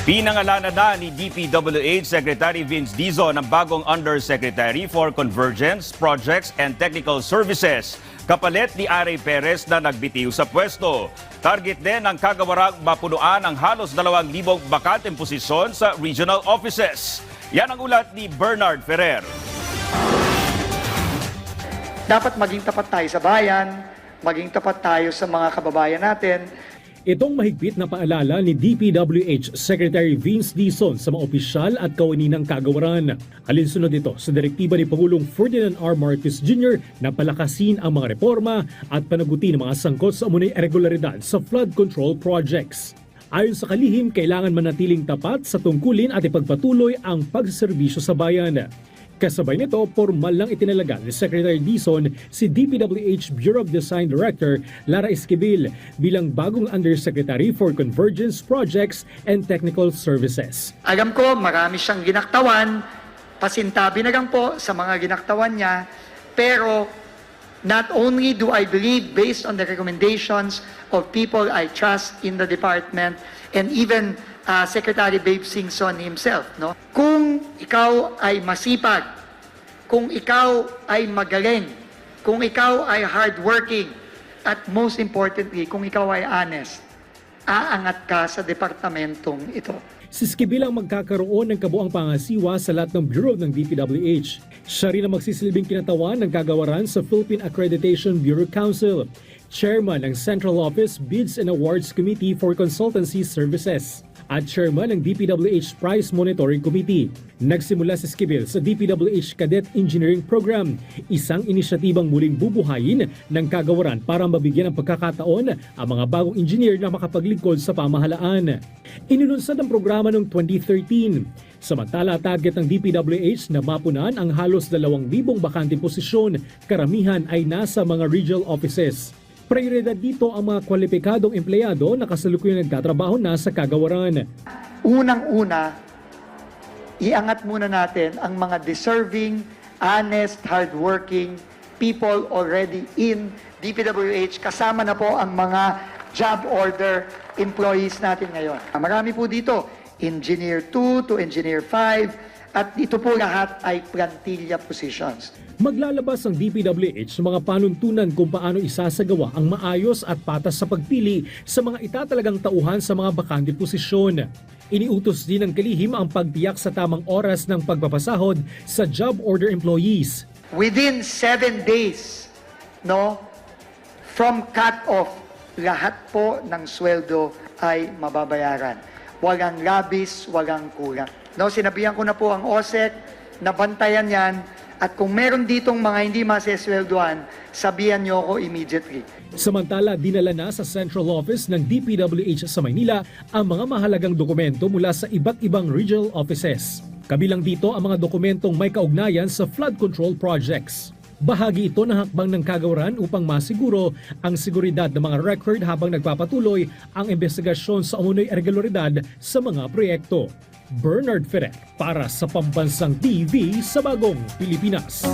Pinangalanan na ni DPWH Secretary Vince Dizon ang bagong Undersecretary for Convergence, Projects and Technical Services, kapalit ni Aray Perez na nagbitiw sa pwesto. Target din ng kagawarang mapunuan ang halos 2,000 bakanteng posisyon sa regional offices. Yan ang ulat ni Bernard Ferrer. Dapat maging tapat tayo sa bayan, maging tapat tayo sa mga kababayan natin. Itong mahigpit na paalala ni DPWH Secretary Vince Dizon sa mga opisyal at kawani ng kagawaran. Alinsunod ito sa direktiba ni Pangulong Ferdinand R. Marcos Jr. na palakasin ang mga reforma at panagutin ang mga sangkot sa umunay irregularidad sa flood control projects. Ayon sa kalihim, kailangan manatiling tapat sa tungkulin at ipagpatuloy ang pagserbisyo sa bayan. Kasabay nito, formal lang itinalaga ni Secretary Dizon si DPWH Bureau of Design Director Lara Esquivel bilang bagong Undersecretary for Convergence, Projects and Technical Services. Alam ko marami siyang ginaktawan, pasintabi na lang po sa mga ginaktawan niya, pero not only do I believe based on the recommendations of people I trust in the department and even Secretary Babe Singson himself, no? Kung ikaw ay masipag, kung ikaw ay magaling, kung ikaw ay hardworking, at most importantly, kung ikaw ay honest, aangat ka sa departamentong ito. Si Esquivel ang magkakaroon ng kabuang pangasiwa sa lahat ng bureau ng DPWH. Siya rin ang magsisilbing kinatawan ng kagawaran sa Philippine Accreditation Bureau Council, Chairman ng Central Office Bids and Awards Committee for Consultancy Services, at Chairman ng DPWH Price Monitoring Committee. Nagsimula si Esquivel sa DPWH Cadet Engineering Program, isang inisyatibang muling bubuhayin ng kagawaran para mabigyan ng pagkakataon ang mga bagong engineer na makapaglingkod sa pamahalaan. Inilunsad ang programa noong 2013. Samantala, target ng DPWH na mapunan ang halos 2,000 bakanteng posisyon, karamihan ay nasa mga regional offices. Prioridad dito ang mga kwalipikadong empleyado na kasalukuyang nagtatrabaho na sa kagawaran. Unang-una, iangat muna natin ang mga deserving, honest, hardworking people already in DPWH. Kasama na po ang mga job order employees natin ngayon. Marami po dito, Engineer 2 to Engineer 5, at ito po lahat ay plantilla positions. Maglalabas ang DPWH ng mga panuntunan kung paano isasagawa ang maayos at patas sa pagpili sa mga itatalagang tauhan sa mga bakanteng posisyon. Iniutos din ng kalihim ang pagtiyak sa tamang oras ng pagpapasahod sa job order employees. Within 7 days, no, from cut-off, lahat po ng sweldo ay mababayaran. Walang labis, walang kulang. No, sinabihan ko na po ang OSEC na bantayan yan, at kung meron ditong mga hindi masesweldoan, sabihan nyo ako immediately. Samantala, dinala na sa Central Office ng DPWH sa Maynila ang mga mahalagang dokumento mula sa iba't ibang regional offices. Kabilang dito ang mga dokumentong may kaugnayan sa flood control projects. Bahagi ito ng hakbang ng kagawaran upang masiguro ang seguridad ng mga record habang nagpapatuloy ang investigasyon sa umunoy irregularidad sa mga proyekto. Bernard Ferrer para sa Pambansang TV sa Bagong Pilipinas.